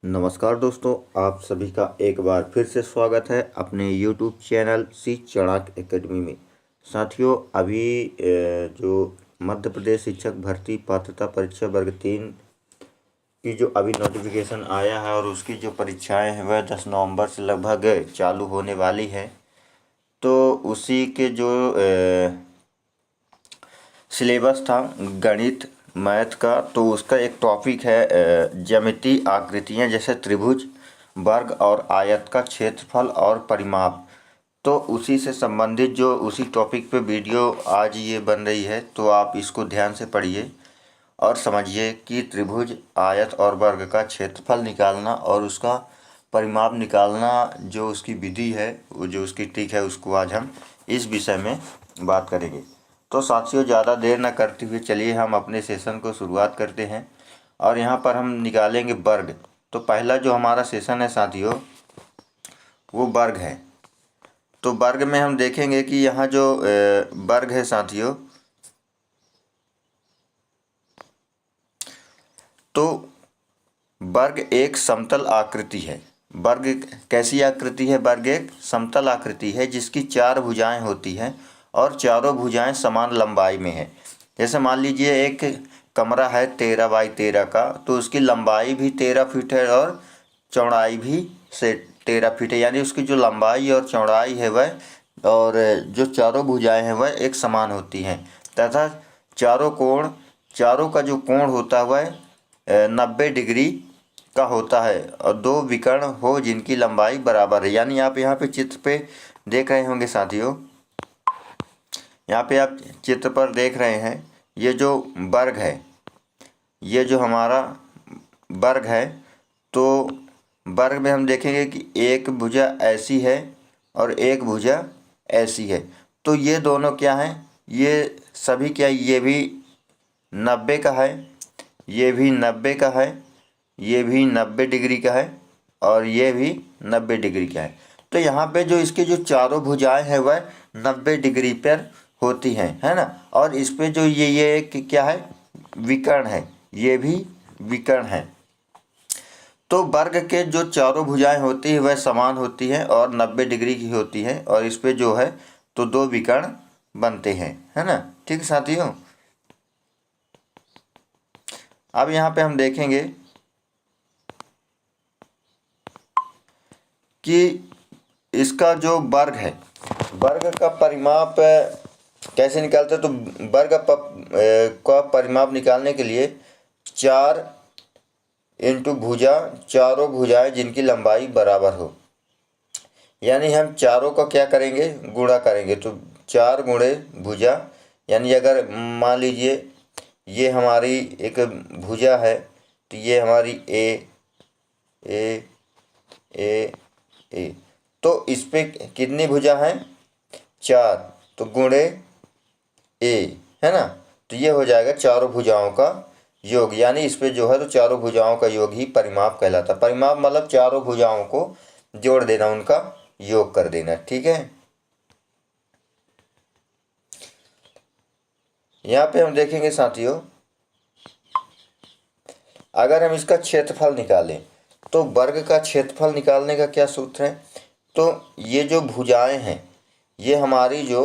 नमस्कार दोस्तों, आप सभी का एक बार फिर से स्वागत है अपने YouTube चैनल सी चढ़ाक एकेडमी में। साथियों, अभी जो मध्य प्रदेश शिक्षक भर्ती पात्रता परीक्षा वर्ग 3 की जो अभी नोटिफिकेशन आया है और उसकी जो परीक्षाएं हैं वह 10 नवंबर से लगभग चालू होने वाली है। तो उसी के जो सिलेबस था गणित मैथ का, तो उसका एक टॉपिक है ज्यामितीय आकृतियाँ जैसे त्रिभुज, वर्ग और आयत का क्षेत्रफल और परिमाप। तो उसी से संबंधित जो उसी टॉपिक पे वीडियो आज ये बन रही है, तो आप इसको ध्यान से पढ़िए और समझिए कि त्रिभुज, आयत और वर्ग का क्षेत्रफल निकालना और उसका परिमाप निकालना जो उसकी विधि है, वो जो उसकी ट्रिक है, उसको आज हम इस विषय में बात करेंगे। तो साथियों, ज़्यादा देर न करते हुए चलिए हम अपने सेशन को शुरुआत करते हैं और यहाँ पर हम निकालेंगे वर्ग। तो पहला जो हमारा सेशन है साथियों, वो वर्ग है। तो वर्ग में हम देखेंगे कि यहाँ जो वर्ग है साथियों, तो वर्ग एक समतल आकृति है। वर्ग कैसी आकृति है? वर्ग एक समतल आकृति है जिसकी 4 भुजाएं होती हैं और चारों भुजाएं समान लंबाई में है। जैसे मान लीजिए एक कमरा है 13 बाई 13 का, तो उसकी लंबाई भी 13 फीट है और चौड़ाई भी से 13 फीट है। यानी उसकी जो लंबाई और चौड़ाई है वह, और जो चारों भुजाएं हैं वह एक समान होती हैं तथा चारों का जो कोण होता है वह 90 डिग्री का होता है और 2 विकर्ण हो जिनकी लंबाई बराबर है। यानी आप यहाँ पे चित्र पे देख रहे होंगे साथियों, यहाँ पे आप चित्र पर देख रहे हैं, ये जो वर्ग है, ये जो हमारा वर्ग है, तो वर्ग में हम देखेंगे कि एक भुजा ऐसी है और एक भुजा ऐसी है। तो ये दोनों क्या हैं? ये सभी क्या, ये भी 90 का है, ये भी 90 का है, ये भी 90 डिग्री का है और ये भी 90 डिग्री का है। तो यहाँ पे जो इसके जो चारों भुजाएं हैं वह 90 डिग्री पर होती हैं, है ना। और इस पे जो ये एक क्या है? विकर्ण है, ये भी विकर्ण है। तो वर्ग के जो चारों भुजाएं होती है वह समान होती है और 90 डिग्री की होती है और इस पे जो है तो 2 विकर्ण बनते हैं, है ना। ठीक साथियों, अब यहाँ पे हम देखेंगे कि इसका जो वर्ग है, वर्ग का परिमाप कैसे निकालते हैं? तो वर्ग का परिमाप निकालने के लिए 4 इंटू भुजा, चारों भुजाएं जिनकी लंबाई बराबर हो। यानी हम चारों का क्या करेंगे? गुणा करेंगे। तो 4 गुणे भुजा, यानी अगर मान लीजिए ये हमारी एक भुजा है, तो ये हमारी ए ए ए, तो इस पे कितनी भुजा हैं? 4, तो गुणे ए, है ना। तो ये हो जाएगा चारों भुजाओं का योग। यानी इस पे जो है तो चारों भुजाओं का योग ही परिमाप कहलाता है। परिमाप मतलब चारों भुजाओं को जोड़ देना, उनका योग कर देना, ठीक है। यहाँ पे हम देखेंगे साथियों, अगर हम इसका क्षेत्रफल निकालें तो वर्ग का क्षेत्रफल निकालने का क्या सूत्र है? तो ये जो भुजाएं हैं, ये हमारी जो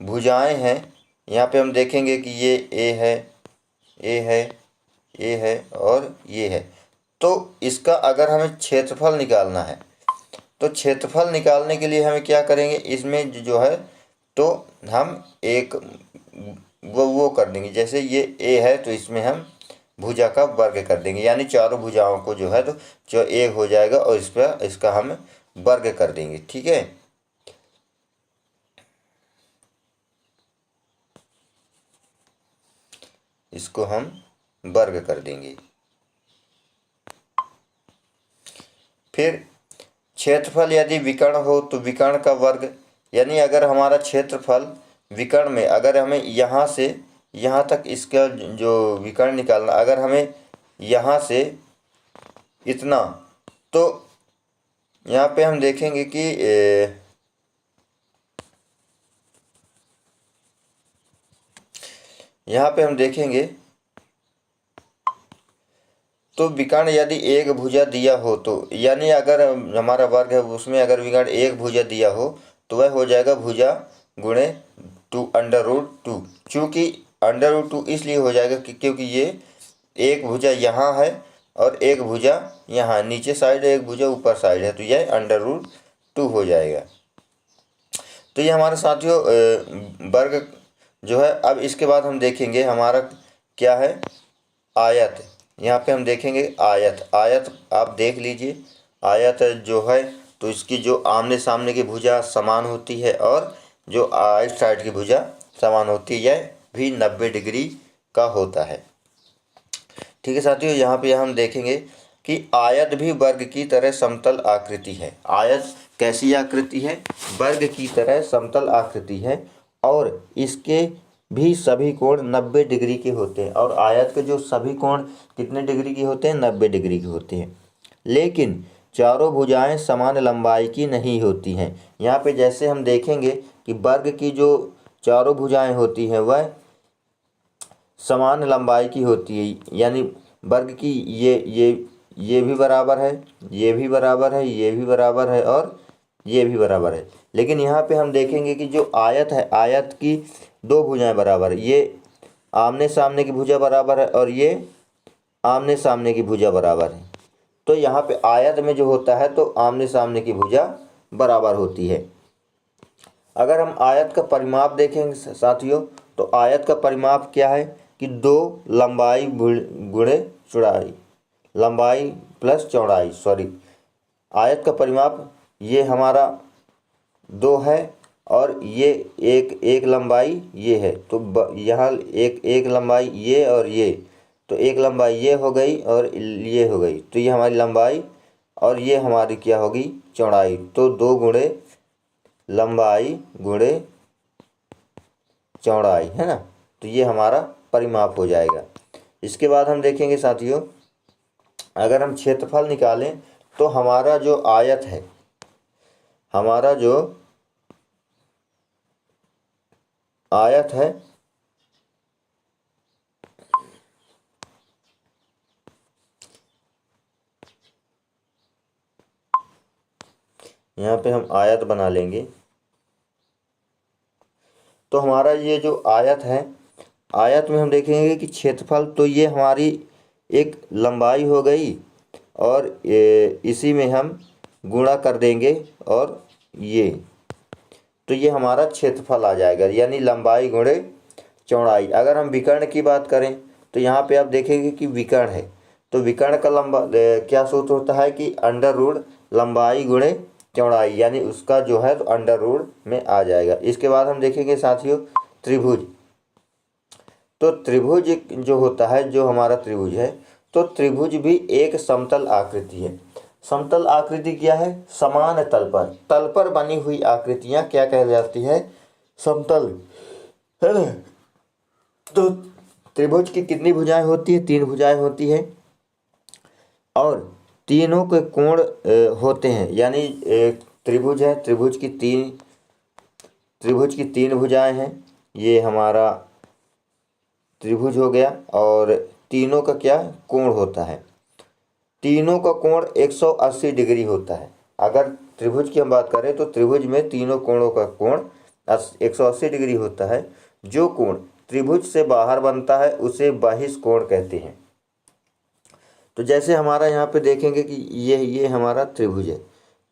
भुजाएं हैं, यहाँ पे हम देखेंगे कि ये ए है, ए है, ए है और ये है। तो इसका अगर हमें क्षेत्रफल निकालना है, तो क्षेत्रफल निकालने के लिए हमें क्या करेंगे? इसमें जो है तो हम एक वो कर देंगे। जैसे ये ए है तो इसमें हम भुजा का वर्ग कर देंगे, यानी चारों भुजाओं को जो है तो जो एक हो जाएगा और इस पर इसका हम वर्ग कर देंगे, ठीक है। इसको हम वर्ग कर देंगे। फिर क्षेत्रफल यदि विकर्ण हो तो विकर्ण का वर्ग, यानी अगर हमारा क्षेत्रफल विकर्ण में, अगर हमें यहाँ से यहाँ तक इसका जो विकर्ण निकालना, अगर हमें यहाँ से इतना, तो यहाँ पे हम देखेंगे कि यहाँ पे हम देखेंगे तो विकर्ण यदि एक भुजा दिया हो तो, यानी अगर हमारा वर्ग है उसमें अगर विकर्ण एक भुजा दिया हो तो वह हो जाएगा भुजा गुणे 2√2। चूँकि √2 इसलिए हो जाएगा क्योंकि ये एक भुजा यहाँ है और एक भुजा यहाँ नीचे साइड है, एक भुजा ऊपर साइड है, तो यह √2 हो जाएगा। तो ये हमारे साथियों वर्ग जो है। अब इसके बाद हम देखेंगे हमारा क्या है, आयत। यहाँ पे हम देखेंगे आयत। आयत आप देख लीजिए, आयत जो है तो इसकी जो आमने सामने की भुजा समान होती है और जो आइट साइड की भुजा समान होती है, यह भी 90 डिग्री का होता है। ठीक है साथियों, यहाँ पे हम देखेंगे कि आयत भी वर्ग की तरह समतल आकृति है। आयत कैसी आकृति है, वर्ग की तरह समतल आकृति है और इसके भी सभी कोण 90 डिग्री के होते हैं। और आयत के जो सभी कोण कितने डिग्री के होते हैं, 90 डिग्री के होते हैं। लेकिन चारों भुजाएं समान लंबाई की नहीं होती हैं। यहाँ पे जैसे हम देखेंगे कि वर्ग की जो चारों भुजाएं होती हैं वह समान लंबाई की होती है, यानी वर्ग की ये भी बराबर है, ये भी बराबर है, ये भी बराबर है और ये भी बराबर है। लेकिन यहाँ पे हम देखेंगे कि जो आयत है, आयत की दो भुजाएं बराबर है, ये आमने सामने की भुजा बराबर है और ये आमने सामने की भुजा बराबर है। तो यहाँ पे आयत में जो होता है तो आमने सामने की भुजा बराबर होती है। अगर हम आयत का परिमाप देखेंगे साथियों, तो आयत का परिमाप क्या है कि 2 लंबाई गुणे चौड़ाई, लंबाई प्लस चौड़ाई, आयत का परिमाप ये हमारा 2 है और ये एक लंबाई ये है, तो यहाँ एक लंबाई ये और ये, तो एक लंबाई ये हो गई और ये हो गई, तो ये हमारी लंबाई और ये हमारी क्या होगी, चौड़ाई। तो 2 गुणे लंबाई गुणे चौड़ाई है ना, तो ये हमारा परिमाप हो जाएगा। इसके बाद हम देखेंगे साथियों, अगर हम क्षेत्रफल निकालें तो हमारा जो आयत है, हमारा जो आयत है यहाँ पे हम आयत बना लेंगे। तो हमारा ये जो आयत है, आयत में हम देखेंगे कि क्षेत्रफल तो ये हमारी एक लंबाई हो गई और इसी में हम गुणा कर देंगे और ये, तो ये हमारा क्षेत्रफल आ जाएगा, यानी लंबाई गुणे चौड़ाई। अगर हम विकर्ण की बात करें तो यहाँ पे आप देखेंगे कि विकर्ण है, तो विकर्ण का क्या सूत्र होता है कि √ लंबाई गुणे चौड़ाई, यानी उसका जो है तो √ में आ जाएगा। इसके बाद हम देखेंगे साथियों त्रिभुज। तो त्रिभुज जो होता है, जो हमारा त्रिभुज है, तो त्रिभुज भी एक समतल आकृति है। समतल आकृति क्या है, समान तल पर बनी हुई आकृतियां क्या कहलाती है, समतल, है ना। तो त्रिभुज की कितनी भुजाएं होती है, 3 भुजाएं होती है और तीनों के कोण होते हैं, यानी त्रिभुज है, त्रिभुज की 3 भुजाएं हैं। ये हमारा त्रिभुज हो गया और तीनों का क्या कोण होता है, तीनों का कोण 180 डिग्री होता है। अगर त्रिभुज की हम बात करें तो त्रिभुज में तीनों कोणों का कोण 180 डिग्री होता है। जो कोण त्रिभुज से बाहर बनता है उसे बहिष्कोण कहते हैं। तो जैसे हमारा यहाँ पे देखेंगे कि ये हमारा त्रिभुज है,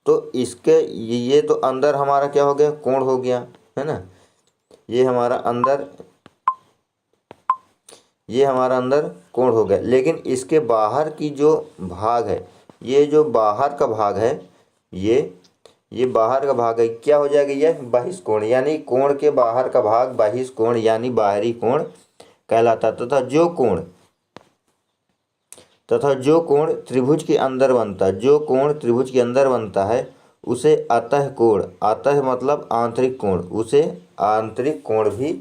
तो इसके ये तो अंदर हमारा क्या हो गया, कोण हो गया, है ना। ये हमारा अंदर कोण हो गया। लेकिन इसके बाहर की जो भाग है, ये जो बाहर का भाग है, ये बाहर का भाग है, क्या हो जाएगा, ये बहिष्कोण, यानी कोण के बाहर का भाग बहिष्कोण यानी बाहरी कोण कहलाता। तथा जो कोण त्रिभुज के अंदर बनता है, उसे अतः कोण, अतः मतलब आंतरिक कोण, उसे आंतरिक कोण भी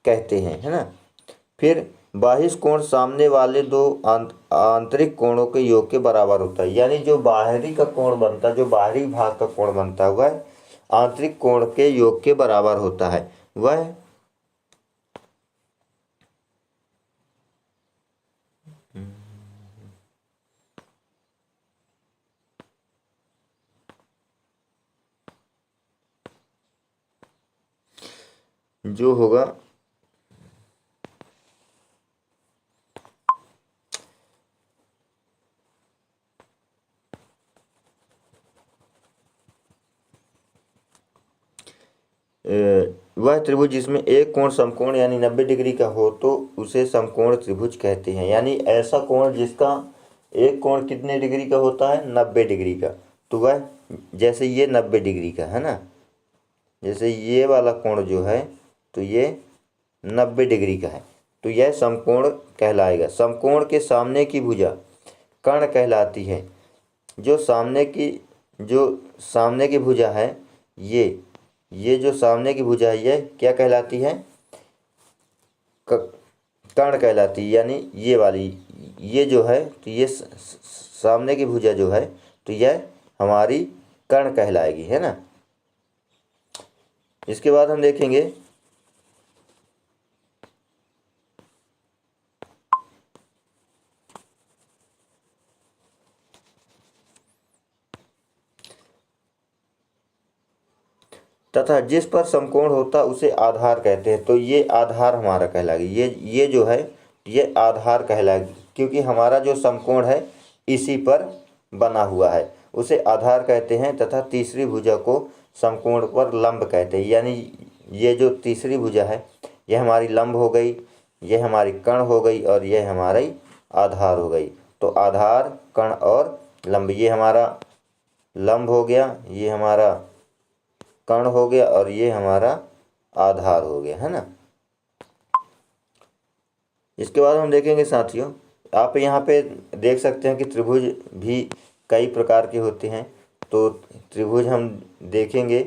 कहते हैं, है ना। फिर बहिष्कोण सामने वाले 2 आंतरिक कोणों के योग के बराबर होता है, यानी जो बाहरी का कोण बनता है, जो बाहरी भाग का कोण बनता है वह आंतरिक कोण के योग के बराबर होता है। वह जो होगा वह त्रिभुज जिसमें एक कोण समकोण यानी 90 डिग्री का हो तो उसे समकोण त्रिभुज कहते हैं। यानी ऐसा कोण जिसका एक कोण कितने डिग्री का होता है, 90 डिग्री का। तो वह जैसे ये 90 डिग्री का है ना, जैसे ये वाला कोण जो है तो ये 90 डिग्री का है, तो यह समकोण कहलाएगा। समकोण के सामने की भुजा कर्ण कहलाती है। जो सामने की भुजा है ये जो सामने की भुजा है ये क्या कहलाती है, कर्ण कहलाती है। यानी ये वाली ये जो है तो ये सामने की भुजा जो है तो यह हमारी कर्ण कहलाएगी, है ना। इसके बाद हम देखेंगे तथा जिस पर समकोण होता उसे आधार कहते हैं। तो ये आधार हमारा कहलाएगी, ये जो है ये आधार कहलाएगी, क्योंकि हमारा जो समकोण है इसी पर बना हुआ है, उसे आधार कहते हैं। तथा तीसरी भुजा को समकोण पर लंब कहते हैं। यानी ये जो तीसरी भुजा है यह हमारी लंब हो गई, यह हमारी कर्ण हो गई और यह हमारी आधार हो गई। तो आधार, कर्ण और लंब, ये हमारा लंब हो गया, ये हमारा कर्ण हो गया और ये हमारा आधार हो गया, है ना। इसके बाद हम देखेंगे साथियों, आप यहाँ पे देख सकते हैं कि त्रिभुज भी कई प्रकार के होते हैं। तो त्रिभुज हम देखेंगे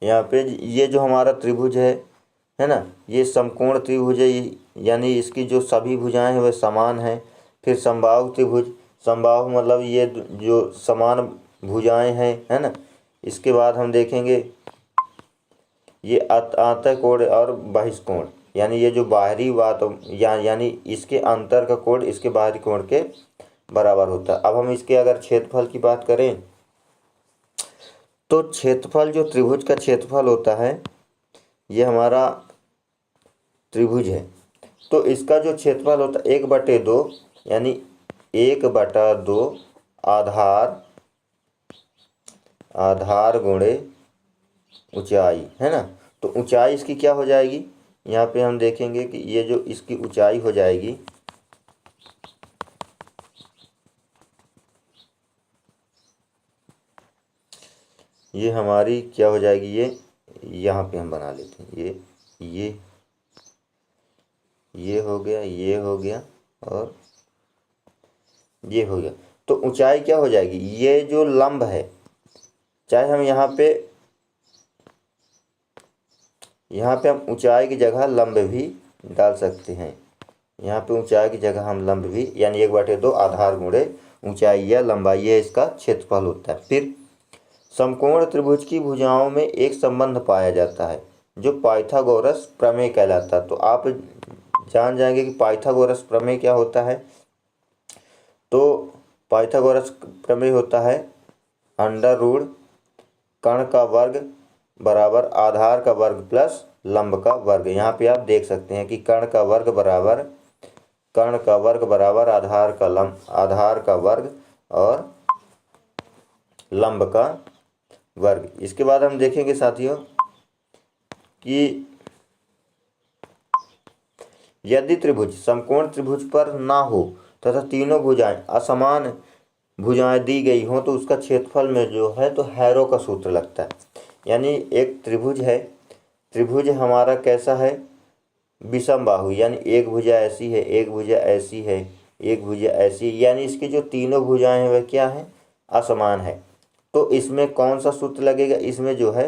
यहाँ पे, ये जो हमारा त्रिभुज है ना, ये समकोण त्रिभुज है। यानी इसकी जो सभी भुजाएं हैं वह समान हैं। फिर समबाहु त्रिभुज, समबाहु मतलब ये जो समान भुजाएं हैं, है ना। इसके बाद हम देखेंगे ये आंतःकोण और बहिष्कोण, यानी ये जो बाहरी बात यानी इसके अंतर का कोण इसके बाहरी कोण के बराबर होता है। अब हम इसके अगर क्षेत्रफल की बात करें तो क्षेत्रफल, जो त्रिभुज का क्षेत्रफल होता है ये हमारा त्रिभुज है, तो इसका जो क्षेत्रफल होता है 1/2, यानी 1/2 आधार गुणे ऊंचाई, है ना। तो ऊंचाई इसकी क्या हो जाएगी, यहाँ पे हम देखेंगे कि ये जो इसकी ऊंचाई हो जाएगी ये हमारी क्या हो जाएगी, ये यहाँ पे हम बना लेते हैं, ये हो गया, ये हो गया और ये हो गया। तो ऊंचाई क्या हो जाएगी, ये जो लंब है, चाहे हम यहाँ पे हम ऊंचाई की जगह लंब भी डाल सकते हैं। यहाँ पे ऊंचाई की जगह हम लंब भी, यानी 1/2 आधार गुणे ऊंचाई या लंबाई, ये इसका क्षेत्रफल होता है। फिर समकोण त्रिभुज की भुजाओं में एक संबंध पाया जाता है जो पाइथागोरस प्रमेय कहलाता है। तो आप जान जाएंगे कि पाइथागोरस प्रमेय क्या होता है। तो पाइथागोरस प्रमेय होता है √ कर्ण का वर्ग बराबर आधार का वर्ग प्लस लंब का वर्ग। यहाँ पे आप देख सकते हैं कि कर्ण का वर्ग बराबर आधार का वर्ग और लंब का वर्ग। इसके बाद हम देखेंगे साथियों कि यदि त्रिभुज समकोण त्रिभुज पर ना हो तथा तीनों भुजाएं असमान भुजाएं दी गई हों तो उसका क्षेत्रफल में जो है तो हैरो का सूत्र लगता है। यानी एक त्रिभुज है, त्रिभुज हमारा कैसा है, विषम बाहु, यानी एक भुजा ऐसी है, एक भुजा ऐसी है, एक भुजा ऐसी, यानी इसकी जो तीनों भुजाएं हैं वह क्या है, असमान है। तो इसमें कौन सा सूत्र लगेगा, इसमें जो है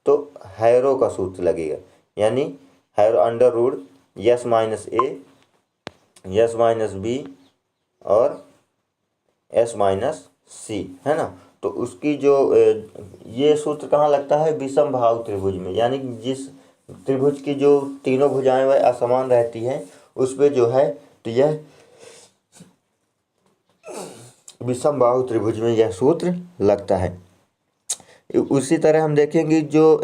तो हैरो का सूत्र लगेगा। यानी हैरो √ S-A और S-C, है ना। तो उसकी जो ये सूत्र कहाँ लगता है, विषम बाहु त्रिभुज में। यानी जिस त्रिभुज की जो तीनों भुजाएं वह असमान रहती हैं उसमें जो है तो यह विषम बाहु त्रिभुज में यह सूत्र लगता है। उसी तरह हम देखेंगे जो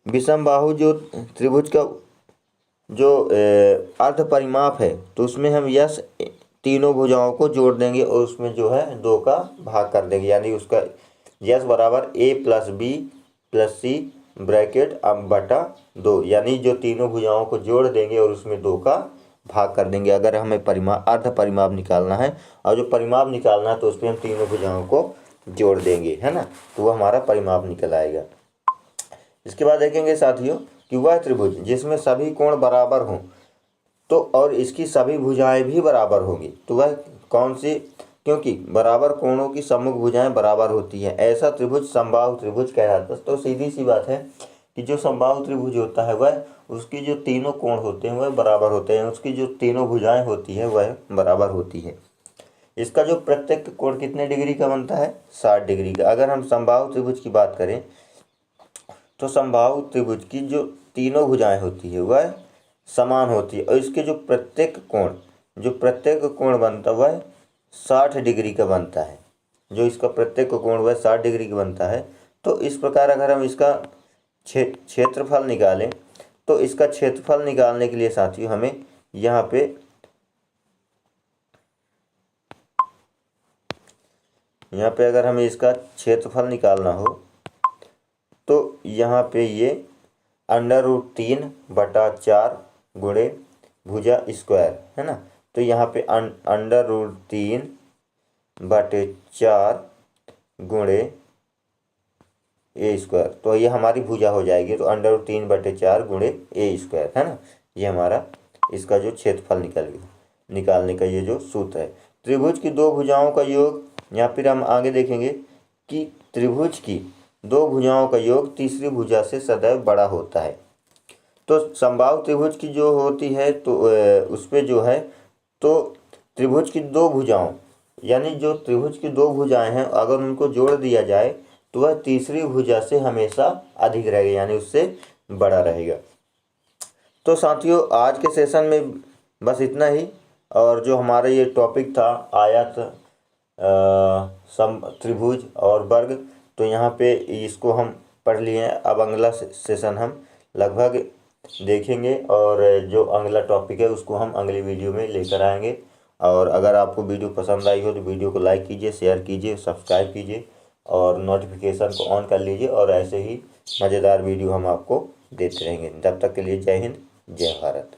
विषम बाहु जो त्रिभुज का जो अर्ध परिमाप है, तो उसमें हम यस तीनों भुजाओं को जोड़ देंगे और उसमें जो है 2 का भाग कर देंगे, यानी उसका यस बराबर a + b + c ब्रैकेट बटा 2, यानी जो तीनों भुजाओं को जोड़ देंगे और उसमें 2 का भाग कर देंगे अगर हमें अर्ध परिमाप निकालना है। और जो परिमाप निकालना है तो उसमें हम तीनों भुजाओं को जोड़ देंगे, है ना, तो वो हमारा परिमाप निकल आएगा। इसके बाद देखेंगे साथियों कि वह त्रिभुज जिसमें सभी कोण बराबर हों तो और इसकी सभी भुजाएं भी बराबर होंगी, तो वह कौन सी, क्योंकि बराबर कोणों की सम्मुख भुजाएं बराबर होती है, ऐसा त्रिभुज समबाहु त्रिभुज कहलाता है। तो सीधी सी बात है कि जो समबाहु त्रिभुज होता है वह उसकी जो तीनों कोण होते हैं वह बराबर होते हैं, उसकी जो तीनों भुजाएं होती है वह बराबर होती है। इसका जो प्रत्येक कोण कितने डिग्री का बनता है, 60 डिग्री का। अगर हम समबाहु त्रिभुज की बात करें तो समबाहु त्रिभुज की जो तीनों भुजाएं होती है वह समान होती है और इसके जो प्रत्येक कोण बनता है वह 60 डिग्री का बनता है। जो इसका प्रत्येक कोण वह 60 डिग्री का बनता है। तो इस प्रकार अगर हम इसका क्षेत्रफल निकालें तो इसका क्षेत्रफल निकालने के लिए साथियों हमें यहाँ पे अगर हमें इसका क्षेत्रफल निकालना हो तो यहाँ पे ये √3/4 गुणे भुजा स्क्वायर, है ना, तो यहाँ पे √3/4 गुणे ए स्क्वायर, तो ये हमारी भुजा हो जाएगी। तो √3/4 गुणे ए स्क्वायर, है ना, ये हमारा इसका जो क्षेत्रफल निकालने का ये जो सूत्र है। त्रिभुज की 2 भुजाओं का योग, यहाँ फिर हम आगे देखेंगे कि त्रिभुज की 2 भुजाओं का योग तीसरी भुजा से सदैव बड़ा होता है। तो समबाहु त्रिभुज की जो होती है तो उस पर जो है तो त्रिभुज की 2 भुजाओं, यानी जो त्रिभुज की 2 भुजाएं हैं अगर उनको जोड़ दिया जाए तो वह तीसरी भुजा से हमेशा अधिक रहेगा, यानी उससे बड़ा रहेगा। तो साथियों आज के सेशन में बस इतना ही, और जो हमारा ये टॉपिक था आयत, त्रिभुज और वर्ग, तो यहाँ पे इसको हम पढ़ लिए हैं। अब अगला सेशन हम लगभग देखेंगे और जो अगला टॉपिक है उसको हम अगली वीडियो में लेकर आएंगे। और अगर आपको वीडियो पसंद आई हो तो वीडियो को लाइक कीजिए, शेयर कीजिए, सब्सक्राइब कीजिए और नोटिफिकेशन को ऑन कर लीजिए, और ऐसे ही मज़ेदार वीडियो हम आपको देते रहेंगे। तब तक के लिए जय हिंद, जय भारत।